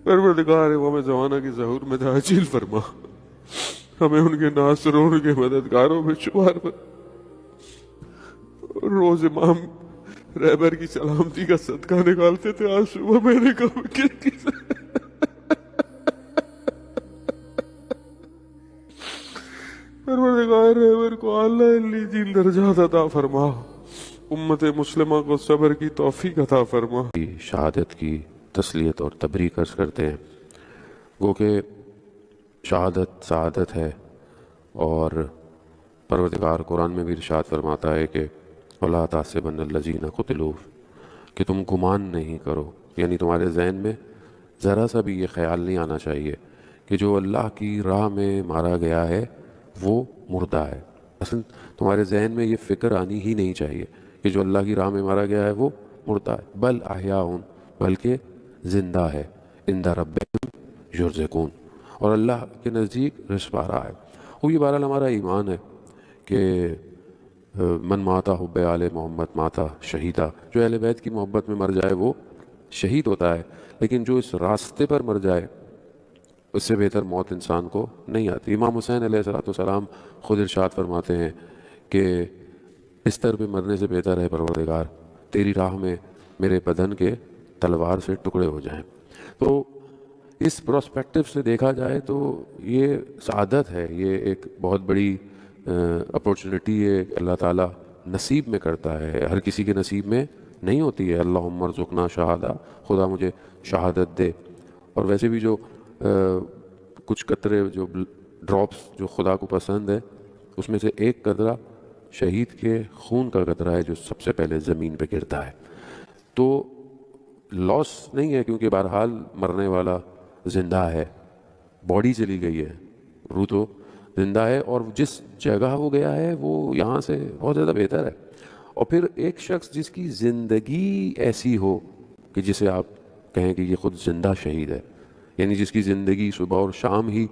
پروردگار امام زمانہ کی ظہور میں تعجیل فرما، ہمیں ان کے ناصروں، ان کے مددگاروں میں شمار کر۔ روز امام رہبر کی سلامتی کا صدقہ نکالتے تھے، آج صبح میں نے کہا پروردگار رہبر کو اعلیٰ علیین درجات عطا فرما، امت مسلمہ کو صبر کی توفیق عطا فرما۔ شہادت کی تسلیت اور تبریک عرض کرتے ہیں، گو کہ شہادت سعادت ہے، اور پروردگار قرآن میں بھی ارشاد فرماتا ہے کہ وَلَا تَحْسَبَنَّ الَّذِينَ قُتِلُوا، کہ تم گمان نہیں کرو، یعنی تمہارے ذہن میں ذرا سا بھی یہ خیال نہیں آنا چاہیے کہ جو اللہ کی راہ میں مارا گیا ہے وہ مردہ ہے۔ اصل تمہارے ذہن میں یہ فکر آنی ہی نہیں چاہیے کہ جو اللہ کی راہ میں مارا گیا ہے وہ مردہ ہے، بل احیاء، بلکہ زندہ ہے، عند ربہم یرزقون، اور اللہ کے نزدیک رزق پا رہا ہے۔ وہ یہ بہرحال ہمارا ایمان ہے کہ من ماتا حب آل محمد ماتا شہیدہ، جو اہل بیت کی محبت میں مر جائے وہ شہید ہوتا ہے، لیکن جو اس راستے پر مر جائے اس سے بہتر موت انسان کو نہیں آتی۔ امام حسین علیہ السلام خود ارشاد فرماتے ہیں کہ بستر پہ مرنے سے بہتر ہے پروردگار تیری راہ میں میرے بدن کے تلوار سے ٹکڑے ہو جائیں۔ تو اس پراسپیکٹو سے دیکھا جائے تو یہ سعادت ہے، یہ ایک بہت بڑی اپورچونٹی ہے، اللہ تعالیٰ نصیب میں کرتا ہے، ہر کسی کے نصیب میں نہیں ہوتی ہے۔ اللہم ارزقنا شہادہ، خدا مجھے شہادت دے۔ اور ویسے بھی جو کچھ قطرے جو ڈراپس جو خدا کو پسند ہے، اس میں سے ایک قطرہ شہید کے خون کا قطرہ ہے جو سب سے پہلے زمین پہ گرتا ہے۔ تو لاس نہیں ہے، کیونکہ بہرحال مرنے والا زندہ ہے، باڈی چلی گئی ہے، روح تو زندہ ہے، اور جس جگہ وہ گیا ہے وہ یہاں سے بہت زیادہ بہتر ہے۔ اور پھر ایک شخص جس کی زندگی ایسی ہو کہ جسے آپ کہیں کہ یہ خود زندہ شہید ہے، یعنی جس کی زندگی صبح اور شام ہی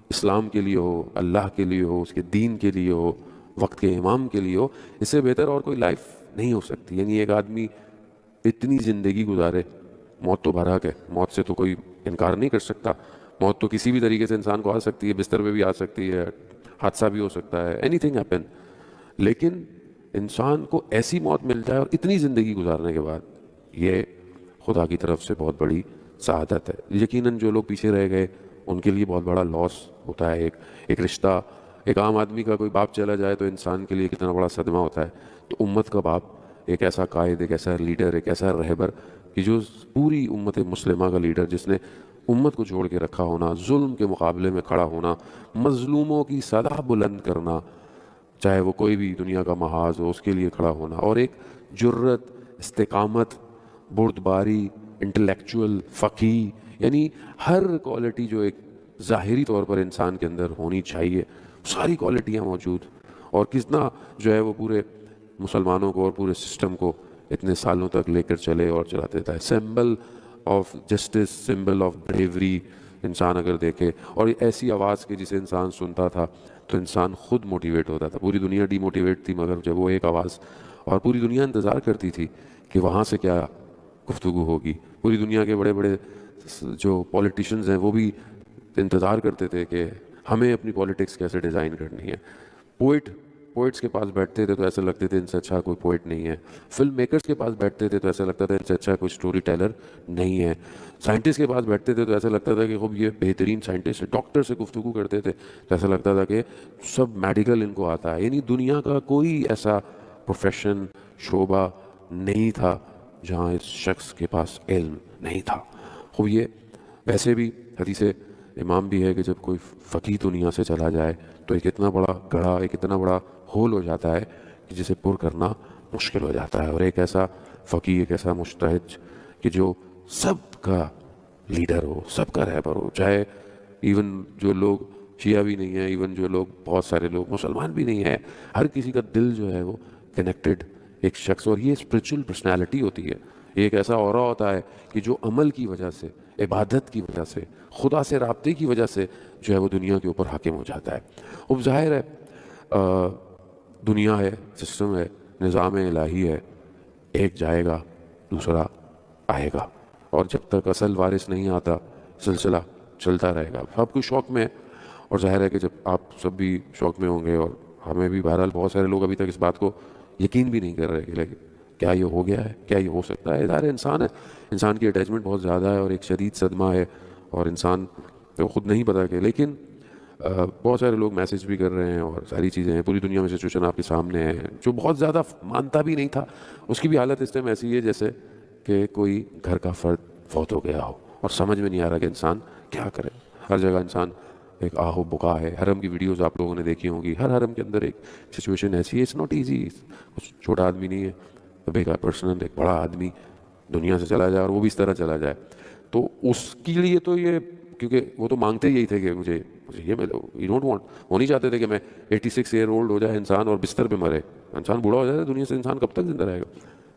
اسلام کے لیے ہو، اللہ کے لیے ہو، اس کے دین کے لیے ہو، وقت کے امام کے لیے ہو، اس سے بہتر اور کوئی لائف نہیں ہو سکتی۔ یعنی ایک آدمی اتنی زندگی گزارے، موت تو برحق ہے، موت سے تو کوئی انکار نہیں کر سکتا، موت تو کسی بھی طریقے سے انسان کو آ سکتی ہے، بستر پہ بھی آ سکتی ہے، حادثہ بھی ہو سکتا ہے، اینی تھنگ ہیپن، لیکن انسان کو ایسی موت مل جائے اور اتنی زندگی گزارنے کے بعد، یہ خدا کی طرف سے بہت بڑی سعادت ہے۔ یقیناً جو لوگ پیچھے رہ گئے ان کے لیے بہت بڑا لاس ہوتا ہے، ایک رشتہ، ایک عام آدمی کا کوئی باپ چلا جائے تو انسان کے لیے کتنا بڑا صدمہ ہوتا ہے، تو امت کا باپ ایک ایسا قائد، ایک ایسا لیڈر، ایک ایسا رہبر کہ جو پوری امت مسلمہ کا لیڈر، جس نے امت کو جوڑ کے رکھا ہونا، ظلم کے مقابلے میں کھڑا ہونا، مظلوموں کی صدا بلند کرنا، چاہے وہ کوئی بھی دنیا کا محاذ ہو، اس کے لیے کھڑا ہونا، اور ایک جرت، استقامت، بردباری، انٹلیکچول، فقیہ، یعنی ہر کوالٹی جو ایک ظاہری طور پر انسان کے اندر ہونی چاہیے، ساری کوالٹیاں موجود، اور کتنا جو ہے وہ پورے مسلمانوں کو اور پورے سسٹم کو اتنے سالوں تک لے کر چلے اور چلاتے تھا۔ Symbol of justice, symbol of bravery انسان اگر دیکھے، اور ایسی آواز کے جسے انسان سنتا تھا تو انسان خود موٹیویٹ ہوتا تھا۔ پوری دنیا ڈی موٹیویٹ تھی، مگر جب وہ ایک آواز، اور پوری دنیا انتظار کرتی تھی کہ وہاں سے کیا گفتگو ہوگی، پوری دنیا کے بڑے بڑے جو پولیٹیشنز ہیں وہ بھی انتظار کرتے تھے کہ ہمیں اپنی پولیٹکس کیسے ڈیزائن کرنی ہے۔ پوئٹس کے پاس بیٹھتے تھے تو ایسا لگتے تھے ان سے اچھا کوئی پوئٹ نہیں ہے، فلم میکرز کے پاس بیٹھتے تھے تو ایسا لگتا تھا ان سے اچھا کوئی سٹوری ٹیلر نہیں ہے، سائنٹسٹ کے پاس بیٹھتے تھے تو ایسا لگتا تھا کہ خوب یہ بہترین سائنٹسٹ ہے، ڈاکٹر سے گفتگو کرتے تھے تو ایسا لگتا تھا کہ سب میڈیکل ان کو آتا ہے۔ یعنی دنیا کا کوئی ایسا پروفیشن، شعبہ نہیں تھا جہاں اس شخص کے پاس علم نہیں تھا۔ خوب یہ ویسے بھی حدیث امام بھی ہے کہ جب کوئی فقیہ دنیا سے چلا جائے تو ایک اتنا بڑا گڑھا، ایک اتنا بڑا ہول ہو جاتا ہے کہ جسے پر کرنا مشکل ہو جاتا ہے، اور ایک ایسا فقیہ، ایک ایسا مجتہد کہ جو سب کا لیڈر ہو، سب کا رہبر ہو، چاہے ایون جو لوگ شیعہ بھی نہیں ہیں، ایون جو لوگ بہت سارے لوگ مسلمان بھی نہیں ہیں، ہر کسی کا دل جو ہے وہ کنیکٹڈ ایک شخص، اور یہ اسپرچل پرسنالٹی ہوتی ہے، یہ ایک ایسا اورا ہوتا ہے کہ جو عمل کی وجہ سے، عبادت کی وجہ سے، خدا سے رابطے کی وجہ سے جو ہے وہ دنیا کے اوپر حاکم ہو جاتا ہے۔ اب ظاہر ہے دنیا ہے، سسٹم ہے، نظام الہی ہے، ایک جائے گا دوسرا آئے گا، اور جب تک اصل وارث نہیں آتا سلسلہ چلتا رہے گا. سب کچھ شوق میں ہے، اور ظاہر ہے کہ جب آپ سب بھی شوق میں ہوں گے، اور ہمیں بھی بہرحال بہت سارے لوگ ابھی تک اس بات کو یقین بھی نہیں کر رہے کہ کیا یہ ہو گیا ہے، کیا یہ ہو سکتا ہے. ظاہر ہے انسان ہے، انسان کی اٹیچمنٹ بہت زیادہ ہے، اور ایک شدید صدمہ ہے، اور انسان کو خود نہیں پتا کہ، لیکن بہت سارے لوگ میسج بھی کر رہے ہیں، اور ساری چیزیں ہیں. پوری دنیا میں سچویشن آپ کے سامنے ہے. جو بہت زیادہ مانتا بھی نہیں تھا، اس کی بھی حالت اس ٹائم ایسی ہے جیسے کہ کوئی گھر کا فرد فوت ہو گیا ہو، اور سمجھ میں نہیں آ رہا کہ انسان کیا کرے. ہر جگہ انسان ایک آہ و بکا ہے. حرم کی ویڈیوز آپ لوگوں نے دیکھی ہوں گی، ہر حرم کے اندر ایک سچویشن ایسی ہے. It's not easy. کچھ چھوٹا آدمی نہیں ہے، ایک پرسنل ایک بڑا آدمی دنیا سے چلا جائے، اور وہ بھی اس طرح چلا جائے، تو اس کے لیے تو یہ، کیونکہ وہ تو مانگتے یہی تھے کہ مجھے یہ ملے. یو ڈونٹ وانٹ، وہ نہیں چاہتے تھے کہ میں 86 ایئر اولڈ ہو جائے انسان اور بستر پہ مرے. انسان بوڑھا ہو جائے دنیا سے، انسان کب تک زندہ رہے گا؟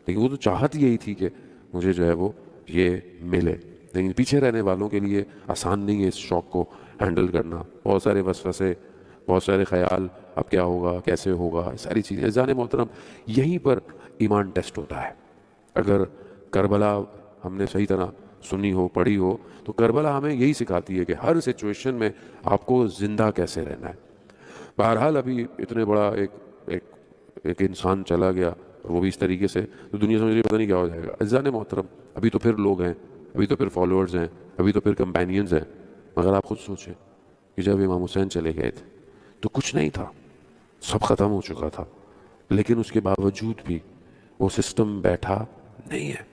لیکن وہ تو چاہت یہی تھی کہ مجھے جو ہے وہ یہ ملے. لیکن پیچھے رہنے والوں کے لیے آسان نہیں ہے اس شوق کو ہینڈل کرنا. بہت سارے وسوسے، بہت سارے خیال، اب کیا ہوگا، کیسے ہوگا، ساری چیزیں. جان محترم، یہیں پر ایمان ٹیسٹ ہوتا ہے. اگر کربلا ہم نے صحیح طرح سنی ہو، پڑھی ہو، تو کربلا ہمیں یہی سکھاتی ہے کہ ہر سچویشن میں آپ کو زندہ کیسے رہنا ہے. بہرحال ابھی اتنے بڑا ایک انسان چلا گیا، اور وہ بھی اس طریقے سے، تو دنیا سمجھ رہی پتہ نہیں کیا ہو جائے گا. عزیزان محترم، ابھی تو پھر لوگ ہیں، ابھی تو پھر فالوورز ہیں، ابھی تو پھر کمپینینز ہیں. مگر آپ خود سوچیں کہ جب امام حسین چلے گئے تھے تو کچھ نہیں تھا، سب ختم ہو چکا تھا. لیکن اس کے باوجود بھی وہ سسٹم بیٹھا نہیں ہے.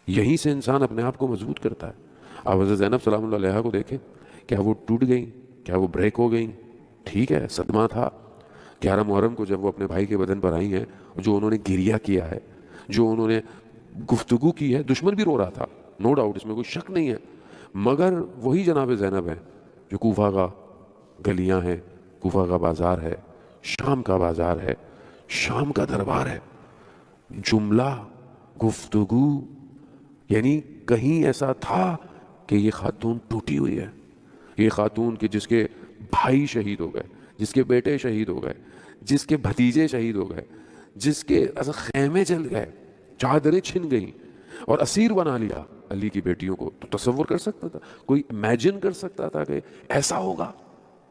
یہیں سے انسان اپنے آپ کو مضبوط کرتا ہے. آپ حضرت زینب سلام اللہ علیہا کو دیکھیں، کیا وہ ٹوٹ گئیں؟ کیا وہ بریک ہو گئیں؟ ٹھیک ہے، صدمہ تھا. 11 محرم کو جب وہ اپنے بھائی کے بدن پر آئی ہیں، جو انہوں نے گریہ کیا ہے، جو انہوں نے گفتگو کی ہے، دشمن بھی رو رہا تھا، نو ڈاؤٹ، اس میں کوئی شک نہیں ہے. مگر وہی جناب زینب ہیں جو کوفہ کا گلیاں ہیں، کوفہ کا بازار ہے، شام کا بازار ہے، شام کا دربار ہے. جملہ، گفتگو، یعنی کہیں ایسا تھا کہ یہ خاتون ٹوٹی ہوئی ہے. یہ خاتون کہ جس کے بھائی شہید ہو گئے، جس کے بیٹے شہید ہو گئے، جس کے بھتیجے شہید ہو گئے، جس کے خیمے جل گئے، چادریں چھن گئیں، اور اسیر بنا لیا علی کی بیٹیوں کو. تو تصور کر سکتا تھا کوئی؟ امیجن کر سکتا تھا کہ ایسا ہوگا،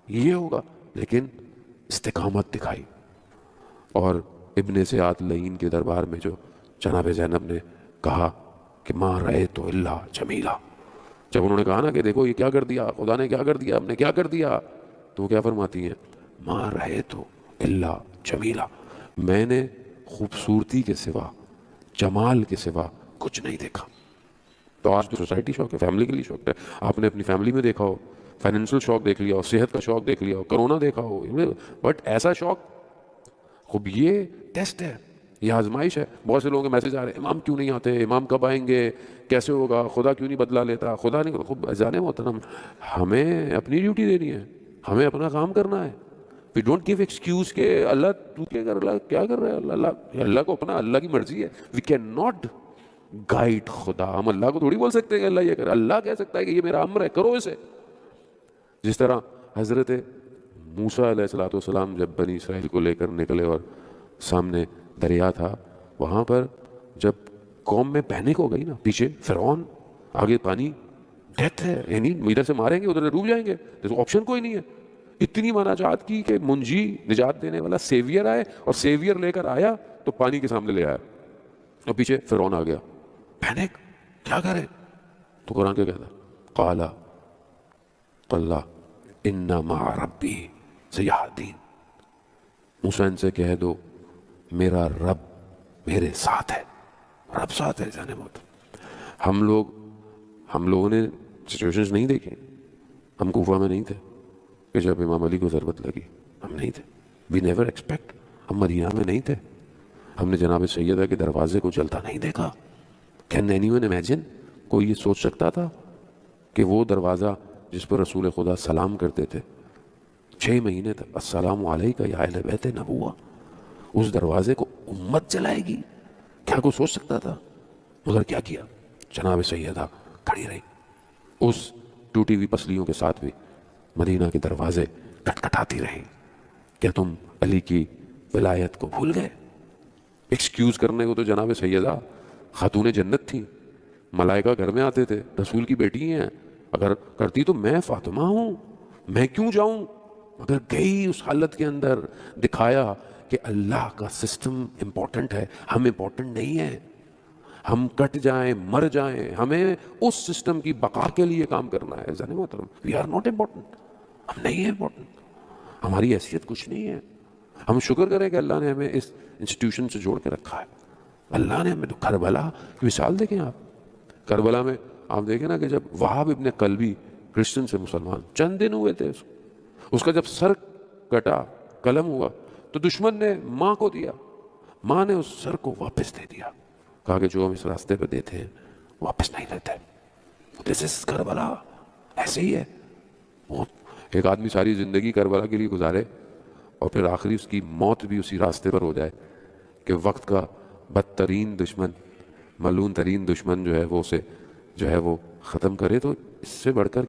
یہ ہوگا؟ لیکن استقامت دکھائی. اور ابن سعد لعین کے دربار میں جو جناب زینب نے کہا کہ ما رأیت الا جمیلا، جب انہوں نے کہا نا کہ دیکھو یہ کیا کر دیا، خدا نے کیا کر دیا، ہم نے کیا کر دیا، تو وہ کیا فرماتی ہیں؟ ما رأیت الا جمیلا، میں نے خوبصورتی کے سوا، جمال کے سوا کچھ نہیں دیکھا. تو آج تو سوسائٹی شوق ہے، فیملی کے لیے شوق ہے. آپ نے اپنی فیملی میں دیکھا ہو، فائنینشل شوق دیکھ لیا ہو، صحت کا شوق دیکھ لیا ہو، کرونا دیکھا ہو، بٹ ایسا شوق، خوب یہ ٹیسٹ ہے، یہ آزمائش ہے. بہت سے لوگوں کے میسج آ رہے ہیں، امام کیوں نہیں آتے، امام کب آئیں گے، کیسے ہوگا، خدا کیوں نہیں بدلا لیتا، خدا نہیں. خوب جانے محترم، ہمیں اپنی ڈیوٹی دینی ہے، ہمیں اپنا کام کرنا ہے. وی ڈونٹ گیو ایکسکیوز کہ اللہ تو کیا کر رہا ہے، کیا کر رہا ہے. اللہ کو اپنا، اللہ کی مرضی ہے. وی کین ناٹ گائیڈ خدا. ہم اللہ کو تھوڑی بول سکتے ہیں کہ اللہ یہ کرے. اللہ کہہ سکتا ہے کہ یہ میرا امر ہے، کرو اسے. جس طرح حضرت موسیٰ علیہ السلام جب بنی اسرائیل کو لے کر نکلے اور سامنے دریا تھا، وہاں پر جب قوم میں پینک ہو گئی نا، پیچھے فرعون، آگے پانی، ڈیتھ ہے، یعنی ادھر سے ماریں گے ادھر سے ڈوب جائیں گے، آپشن کوئی نہیں ہے. اتنی مناجات کی کہ منجی، نجات دینے والا سیویئر آئے، اور سیویئر لے کر آیا تو پانی کے سامنے لے آیا، اور پیچھے فرعون آ گیا. پینک، کیا کرے؟ تو قرآن کیا کہتا ہے؟ قال اللہ ان مع ربی سیہدین. موسیٰ ان سے کہہ دو میرا رب میرے ساتھ ہے. رب ساتھ ہے. جانے موت، ہم لوگوں نے سچویشنز نہیں دیکھیں. ہم کوفہ میں نہیں تھے کہ جب امام علی کو ضربت لگی، ہم نہیں تھے. We never expect. ہم مدینہ میں نہیں تھے. ہم نے جناب سیدہ کے دروازے کو جلتا نہیں دیکھا. Can any one imagine? کوئی یہ سوچ سکتا تھا کہ وہ دروازہ جس پر رسول خدا سلام کرتے تھے 6 مہینے تک، السلام علیکہ یا اہل بیت نبوہ، اس دروازے کو امت جلائے گی؟ کیا کوئی سوچ سکتا تھا؟ مگر کیا کیا؟ جناب سیدہ کھڑی رہی، اس ٹوٹی ہوئی پسلیوں کے ساتھ بھی مدینہ کے دروازے کھٹکھٹاتی رہی. کیا تم علی کی ولایت کو بھول گئے؟ ایکسکیوز کرنے کو تو جناب سیدہ خاتون جنت تھیں، ملائکہ گھر میں آتے تھے، رسول کی بیٹی ہیں، اگر کرتی تو میں فاطمہ ہوں، میں کیوں جاؤں؟ مگر گئی اس حالت کے اندر، دکھایا کہ اللہ کا سسٹم امپورٹنٹ ہے، ہم امپورٹنٹ نہیں ہیں، ہم کٹ جائیں مر جائیں، ہمیں اس سسٹم کی بقا کے لیے کام کرنا ہے۔ زن محترم، وی آر ناٹ امپورٹنٹ، ہم نہیں ہیں امپورٹنٹ، ہماری حیثیت کچھ نہیں ہے۔ ہم شکر کریں کہ اللہ نے ہمیں اس انسٹیٹیوشن سے جوڑ کے رکھا ہے۔ اللہ نے ہمیں، تو کربلا کی مثال دیکھیں آپ، کربلا میں آپ دیکھیں نا کہ جب وہاب ابن قلبی کرسچن سے مسلمان، چند دن ہوئے تھے اس کا جب سر کٹا، قلم ہوا، تو دشمن نے ماں کو دیا، ماں نے اس سر کو واپس دے دیا، کہا کہ جو ہم اس راستے پہ دیتے ہیں واپس نہیں دیتے۔ دس از کربلا، ایسے ہی ہے۔ وہ ایک آدمی ساری زندگی کربلا کے لیے گزارے اور پھر آخری اس کی موت بھی اسی راستے پر ہو جائے کہ وقت کا بدترین دشمن، ملعون ترین دشمن جو ہے وہ اسے جو ہے وہ ختم کرے، تو اس سے بڑھ کر